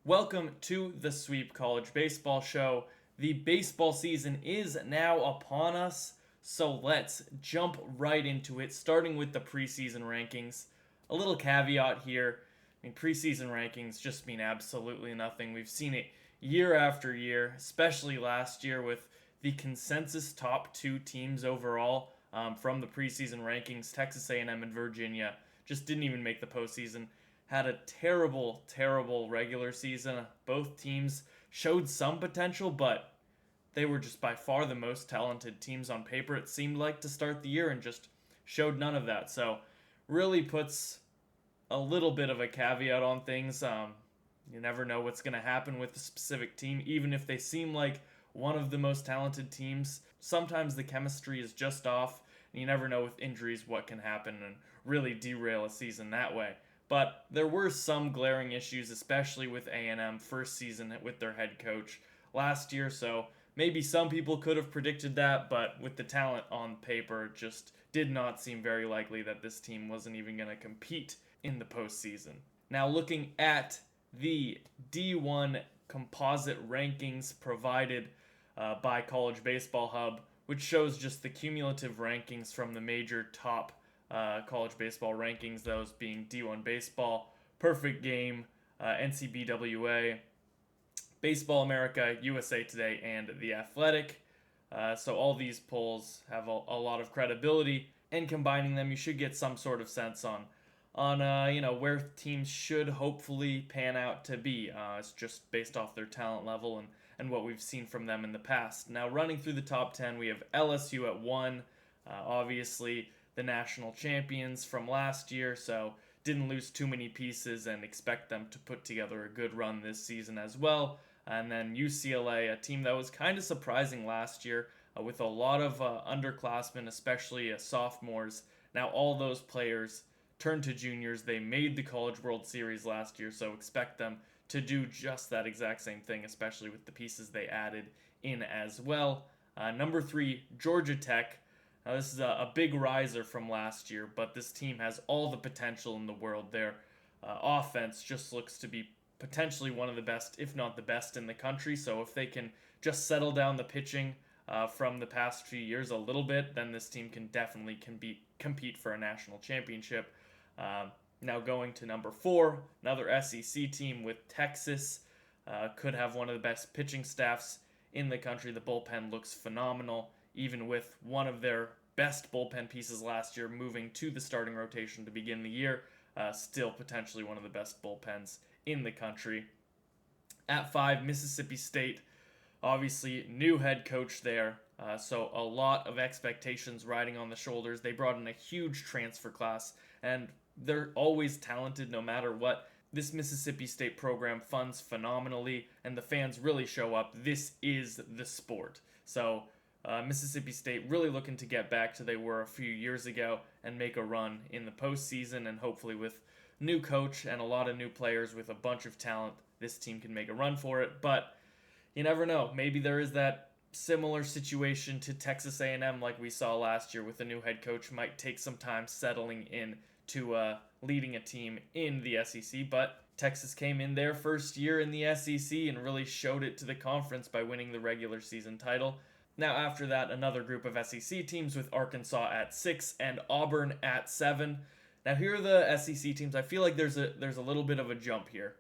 Welcome to the Sweep College Baseball Show. The baseball season is now upon us, so let's jump right into it, starting with the preseason rankings. A little caveat here. Preseason rankings just mean absolutely nothing. We've seen it year after year, especially last year with the consensus top two teams overall from the preseason rankings. Texas A&M and Virginia just didn't even make the postseason. Had a terrible, terrible regular season. Both teams showed some potential, but they were just by far the most talented teams on paper, it seemed like, to start the year, and just showed none of that. So, really puts a little bit of a caveat on things. You never know what's going to happen with a specific team, even if they seem like one of the most talented teams. Sometimes the chemistry is just off, and you never know with injuries what can happen and really derail a season that way. But there were some glaring issues, especially with A&M first season with their head coach last year. So maybe some people could have predicted that, but with the talent on paper, it just did not seem very likely that this team wasn't even going to compete in the postseason. Now, looking at the D1 composite rankings provided by College Baseball Hub, which shows just the cumulative rankings from the major top college baseball rankings, those being D1 Baseball, Perfect Game, NCBWA, Baseball America, USA Today, and The Athletic. So all these polls have a lot of credibility, and combining them, you should get some sort of sense on where teams should hopefully pan out to be. It's just based off their talent level and what we've seen from them in the past. Now, running through the top 10, we have LSU at 1, obviously the national champions from last year, so didn't lose too many pieces and expect them to put together a good run this season as well. And then UCLA, a team that was kind of surprising last year with a lot of underclassmen, especially sophomores. Now all those players turned to juniors. They made the College World Series last year, so expect them to do just that exact same thing, especially with the pieces they added in as well. Number 3, Georgia Tech. Now, this is a big riser from last year, but this team has all the potential in the world. Their offense just looks to be potentially one of the best, if not the best, in the country. So if they can just settle down the pitching from the past few years a little bit, then this team can definitely compete for a national championship. Now going to number 4, another SEC team with Texas. Could have one of the best pitching staffs in the country. The bullpen looks phenomenal, even with one of their best bullpen pieces last year moving to the starting rotation to begin the year. Still potentially one of the best bullpens in the country. At 5, Mississippi State. Obviously, new head coach there. So a lot of expectations riding on the shoulders. They brought in a huge transfer class, and they're always talented no matter what. This Mississippi State program funds phenomenally, and the fans really show up. This is the sport. So Mississippi State really looking to get back to they were a few years ago and make a run in the postseason, and hopefully with new coach and a lot of new players with a bunch of talent, this team can make a run for it. But you never know. Maybe there is that similar situation to Texas A&M like we saw last year with a new head coach. Might take some time settling in to leading a team in the SEC, but Texas came in their first year in the SEC and really showed it to the conference by winning the regular season title. Now after that, another group of SEC teams with Arkansas at 6 and Auburn at 7. Now here are the SEC teams. I feel like there's a little bit of a jump here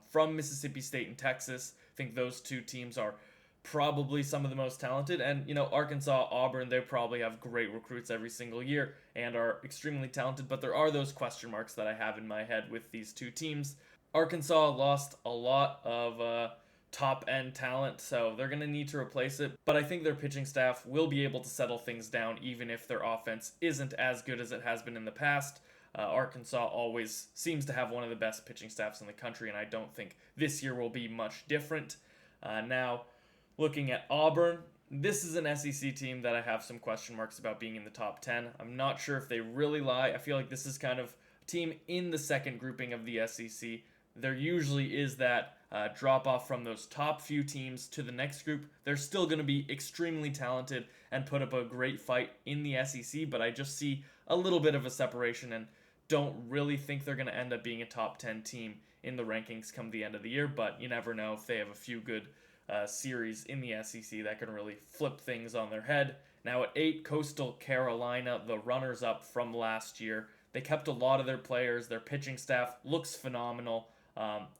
from Mississippi State and Texas. I think those two teams are probably some of the most talented, and Arkansas, Auburn, they probably have great recruits every single year and are extremely talented, but there are those question marks that I have in my head with these two teams. Arkansas lost a lot of top end talent, so they're going to need to replace it, but I think their pitching staff will be able to settle things down even if their offense isn't as good as it has been in the past. Arkansas always seems to have one of the best pitching staffs in the country, and I don't think this year will be much different. Now, looking at Auburn, this is an SEC team that I have some question marks about being in the top 10. I'm not sure if they really lie. I feel like this is kind of a team in the second grouping of the SEC. There usually is that drop off from those top few teams to the next group. They're still going to be extremely talented and put up a great fight in the SEC, but I just see a little bit of a separation and don't really think they're going to end up being a top 10 team in the rankings come the end of the year, but you never know if they have a few good series in the SEC that can really flip things on their head. Now at 8, Coastal Carolina, the runners-up from last year. They kept a lot of their players. Their pitching staff looks phenomenal.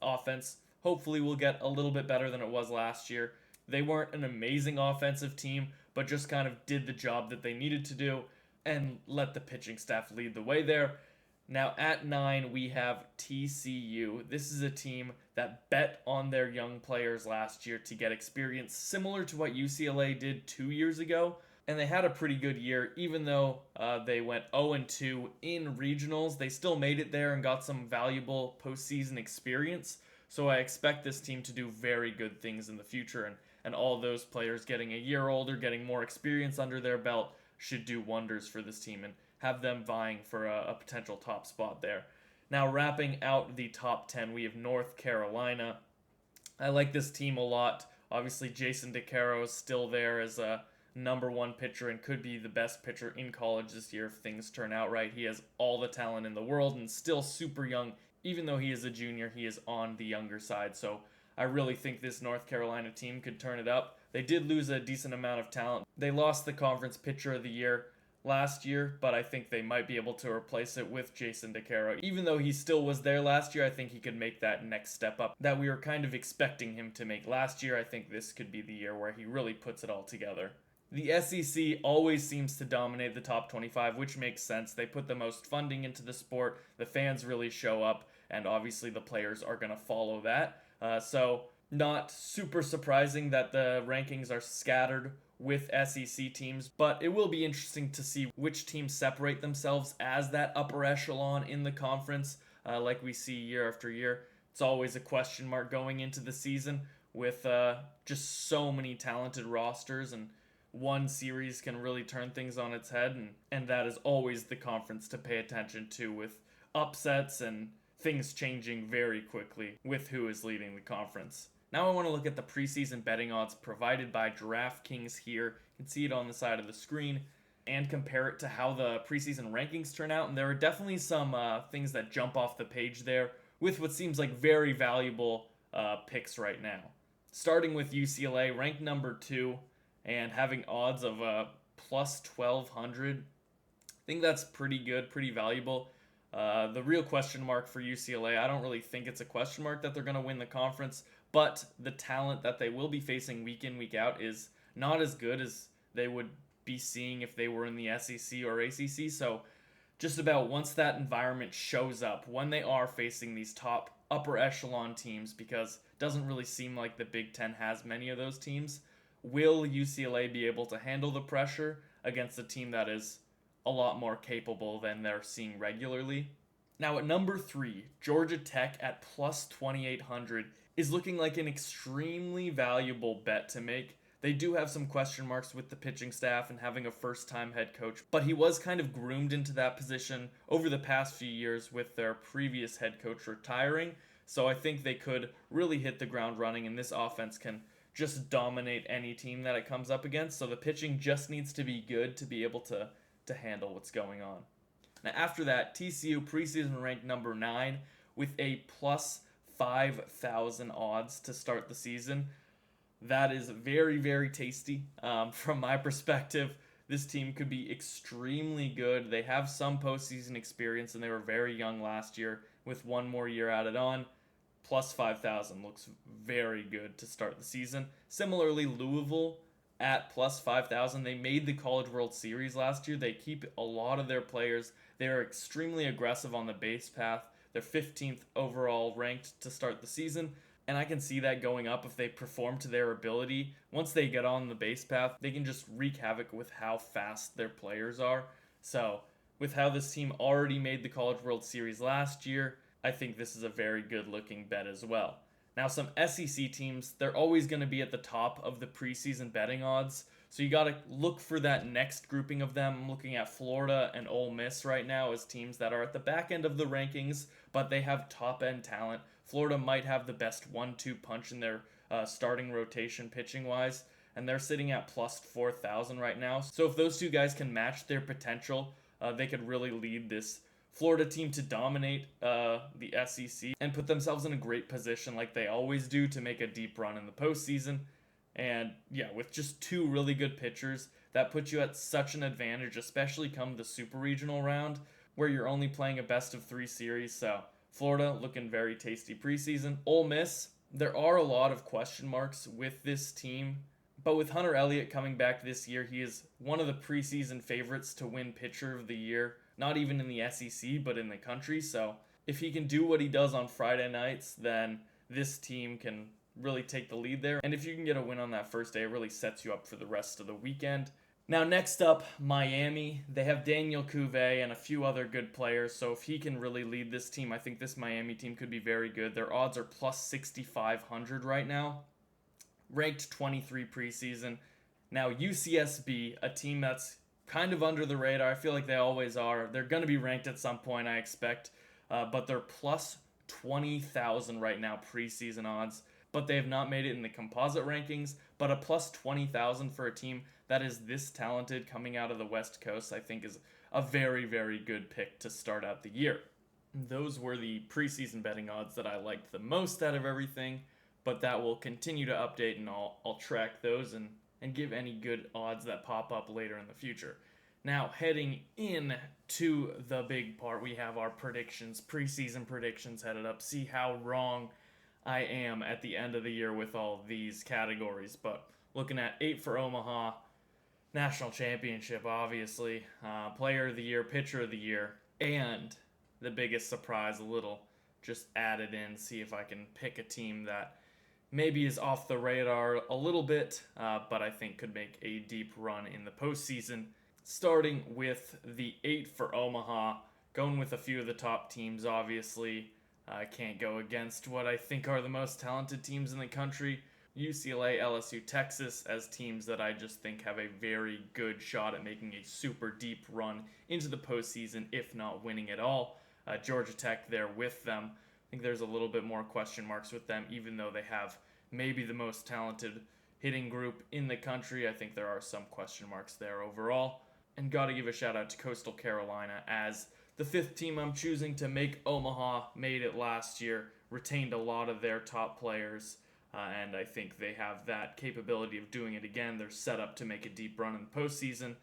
Offense hopefully will get a little bit better than it was last year. They weren't an amazing offensive team, but just kind of did the job that they needed to do and let the pitching staff lead the way there. Now at 9, we have TCU. This is a team that bet on their young players last year to get experience, similar to what UCLA did 2 years ago. And they had a pretty good year, even though they went 0-2 in regionals. They still made it there and got some valuable postseason experience. So I expect this team to do very good things in the future. And all those players getting a year older, getting more experience under their belt, should do wonders for this team and have them vying for a potential top spot there. Now, wrapping out the top 10, we have North Carolina. I like this team a lot. Obviously, Jason DeCaro is still there as a number 1 pitcher and could be the best pitcher in college this year if things turn out right. He has all the talent in the world and still super young. Even though he is a junior, he is on the younger side. So I really think this North Carolina team could turn it up. They did lose a decent amount of talent. They lost the conference pitcher of the year last year, but I think they might be able to replace it with Jason DeCaro. Even though he still was there last year, I think he could make that next step up that we were kind of expecting him to make last year. I think this could be the year where he really puts it all together. The SEC always seems to dominate the top 25, which makes sense. They put the most funding into the sport, the fans really show up, and obviously the players are going to follow that. So not super surprising that the rankings are scattered with SEC teams, but it will be interesting to see which teams separate themselves as that upper echelon in the conference, like we see year after year. It's always a question mark going into the season with just so many talented rosters, and one series can really turn things on its head, and that is always the conference to pay attention to, with upsets and things changing very quickly with who is leading the conference. Now I want to look at the preseason betting odds provided by DraftKings here. You can see it on the side of the screen and compare it to how the preseason rankings turn out. And there are definitely some things that jump off the page there with what seems like very valuable picks right now. Starting with UCLA, ranked number 2 and having odds of plus 1,200. I think that's pretty good, pretty valuable. The real question mark for UCLA, I don't really think it's a question mark that they're going to win the conference, but the talent that they will be facing week in, week out is not as good as they would be seeing if they were in the SEC or ACC. So just about once that environment shows up, when they are facing these top upper echelon teams, because it doesn't really seem like the Big Ten has many of those teams, will UCLA be able to handle the pressure against a team that is a lot more capable than they're seeing regularly? Now at number 3, Georgia Tech at plus 2,800 is looking like an extremely valuable bet to make. They do have some question marks with the pitching staff and having a first-time head coach, but he was kind of groomed into that position over the past few years with their previous head coach retiring. So I think they could really hit the ground running, and this offense can just dominate any team that it comes up against. So the pitching just needs to be good to be able to handle what's going on. Now after that, TCU preseason ranked number 9 with a plus 5,000 odds to start the season. That is very, very tasty. From my perspective, this team could be extremely good. They have some postseason experience, and they were very young last year with one more year added on. Plus 5,000 looks very good to start the season. Similarly, Louisville at plus 5,000. They made the College World Series last year. They keep a lot of their players. They are extremely aggressive on the base path. They're 15th overall ranked to start the season, and I can see that going up if they perform to their ability. Once they get on the base path, they can just wreak havoc with how fast their players are. So, with how this team already made the College World Series last year, I think this is a very good-looking bet as well. Now, some SEC teams, they're always going to be at the top of the preseason betting odds, so you got to look for that next grouping of them. I'm looking at Florida and Ole Miss right now as teams that are at the back end of the rankings, but they have top-end talent. Florida might have the best 1-2 punch in their starting rotation pitching-wise, and they're sitting at plus 4,000 right now. So if those two guys can match their potential, they could really lead this Florida team to dominate the SEC and put themselves in a great position like they always do to make a deep run in the postseason. And yeah, with just two really good pitchers, that puts you at such an advantage, especially come the super regional round where you're only playing a best of three series. So Florida looking very tasty preseason. Ole Miss, there are a lot of question marks with this team, but with Hunter Elliott coming back this year, he is one of the preseason favorites to win Pitcher of the Year, not even in the SEC, but in the country. So if he can do what he does on Friday nights, then this team can really take the lead there. And if you can get a win on that first day, it really sets you up for the rest of the weekend. Now, next up, Miami. They have Daniel Cuvée and a few other good players, so if he can really lead this team, I think this Miami team could be very good. Their odds are plus 6,500 right now, ranked 23 preseason. Now, UCSB, a team that's kind of under the radar. I feel like they always are. They're going to be ranked at some point, I expect, but they're plus 20,000 right now preseason odds, but they have not made it in the composite rankings. But a plus 20,000 for a team that is this talented coming out of the West Coast, I think is a very, very good pick to start out the year. Those were the preseason betting odds that I liked the most out of everything, but that will continue to update, and I'll track those and give any good odds that pop up later in the future. Now, heading in to the big part, we have our predictions, preseason predictions headed up. See how wrong I am at the end of the year with all these categories. But looking at 8 for Omaha, National Championship, obviously, Player of the Year, Pitcher of the Year, and the biggest surprise, a little just added in, see if I can pick a team that maybe is off the radar a little bit, but I think could make a deep run in the postseason. Starting with the 8 for Omaha, going with a few of the top teams, obviously. I can't go against what I think are the most talented teams in the country. UCLA, LSU, Texas as teams that I just think have a very good shot at making a super deep run into the postseason, if not winning it all. Georgia Tech there with them. I think there's a little bit more question marks with them, even though they have maybe the most talented hitting group in the country. I think there are some question marks there overall. And got to give a shout out to Coastal Carolina as the 5th team I'm choosing to make Omaha. Made it last year, retained a lot of their top players, and I think they have that capability of doing it again. They're set up to make a deep run in the postseason.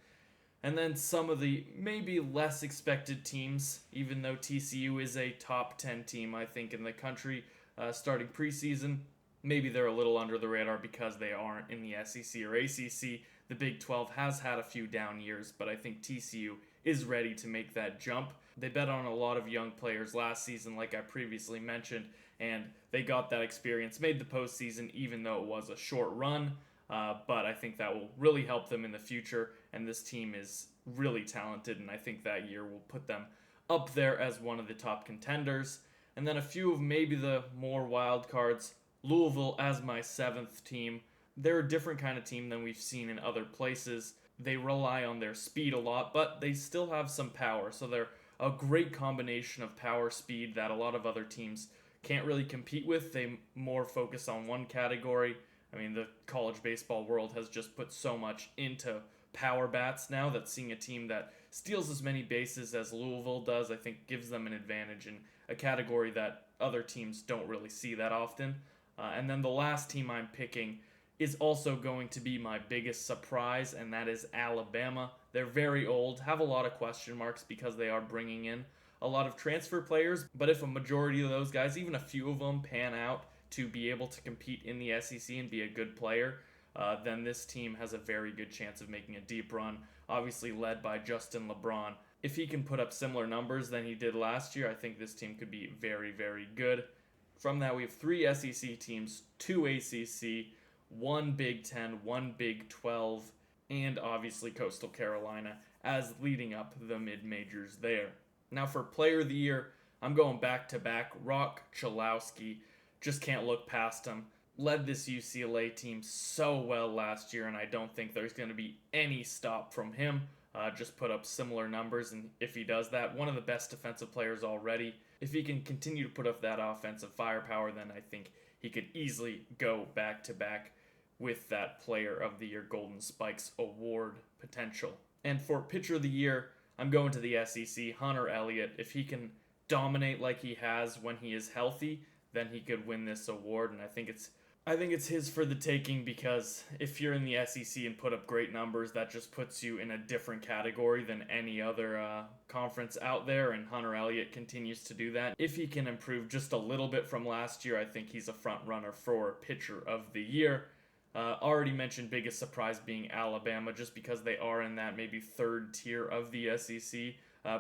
And then some of the maybe less expected teams, even though TCU is a top 10 team, I think, in the country starting preseason. Maybe they're a little under the radar because they aren't in the SEC or ACC. The Big 12 has had a few down years, but I think TCU is ready to make that jump. They bet on a lot of young players last season, like I previously mentioned, and they got that experience, made the postseason, even though it was a short run. But I think that will really help them in the future, and this team is really talented, and I think that year will put them up there as one of the top contenders. And then a few of maybe the more wild cards. Louisville as my 7th team. They're a different kind of team than we've seen in other places. They rely on their speed a lot, but they still have some power, so they're a great combination of power, speed that a lot of other teams can't really compete with. They more focus on one category. I mean, the college baseball world has just put so much into power bats now that seeing a team that steals as many bases as Louisville does, I think gives them an advantage in a category that other teams don't really see that often. And then the last team I'm picking is also going to be my biggest surprise, and that is Alabama. They're very old, have a lot of question marks because they are bringing in a lot of transfer players, but if a majority of those guys, even a few of them, pan out to be able to compete in the SEC and be a good player, then this team has a very good chance of making a deep run, obviously led by Justin LeBron. If he can put up similar numbers than he did last year, I think this team could be very, very good. From that, we have 3 SEC teams, 2 ACC, 1 Big 10, 1 Big 12, and obviously Coastal Carolina as leading up the mid-majors there. Now for Player of the Year, I'm going back-to-back. Rock Chalowski. Just can't look past him. Led this UCLA team so well last year, and I don't think there's going to be any stop from him. Just put up similar numbers, and if he does that, one of the best defensive players already. If he can continue to put up that offensive firepower, then I think he could easily go back-to-back with that Player of the Year Golden Spikes award potential. And for Pitcher of the Year, I'm going to the SEC. Hunter Elliott, if he can dominate like he has when he is healthy, then he could win this award. And I think it's his for the taking, because if you're in the SEC and put up great numbers, that just puts you in a different category than any other conference out there, and Hunter Elliott continues to do that. If he can improve just a little bit from last year, I think he's a front runner for Pitcher of the Year. Already mentioned biggest surprise being Alabama, just because they are in that maybe third tier of the SEC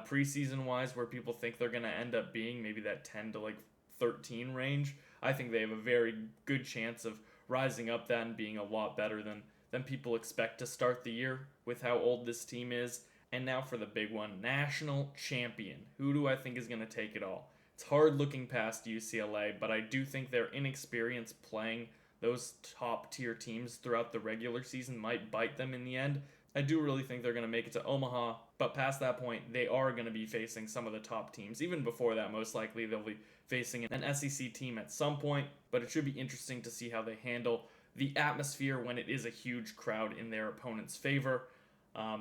preseason wise, where people think they're going to end up being maybe that 10 to 13 range. I think they have a very good chance of rising up that and being a lot better than people expect to start the year with how old this team is. And now for the big one, national champion. Who do I think is going to take it all? It's hard looking past UCLA, but I do think their inexperience playing those top tier teams throughout the regular season might bite them in the end. I do really think they're going to make it to Omaha, but past that point, they are going to be facing some of the top teams. Even before that, most likely they'll be facing an SEC team at some point, but it should be interesting to see how they handle the atmosphere when it is a huge crowd in their opponent's favor.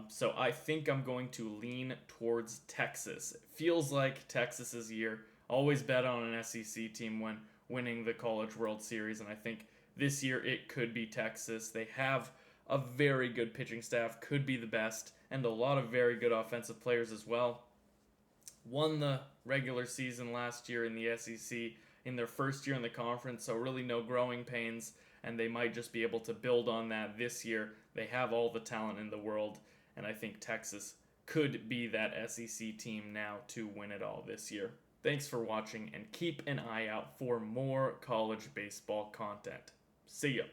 So I think I'm going to lean towards Texas. It feels like Texas's year. Always bet on an SEC team when winning the College World Series, and I think this year it could be Texas. They have a very good pitching staff, could be the best, and a lot of very good offensive players as well. Won the regular season last year in the SEC in their first year in the conference, so really no growing pains, and they might just be able to build on that this year. They have all the talent in the world, and I think Texas could be that SEC team now to win it all this year. Thanks for watching, and keep an eye out for more college baseball content. See ya.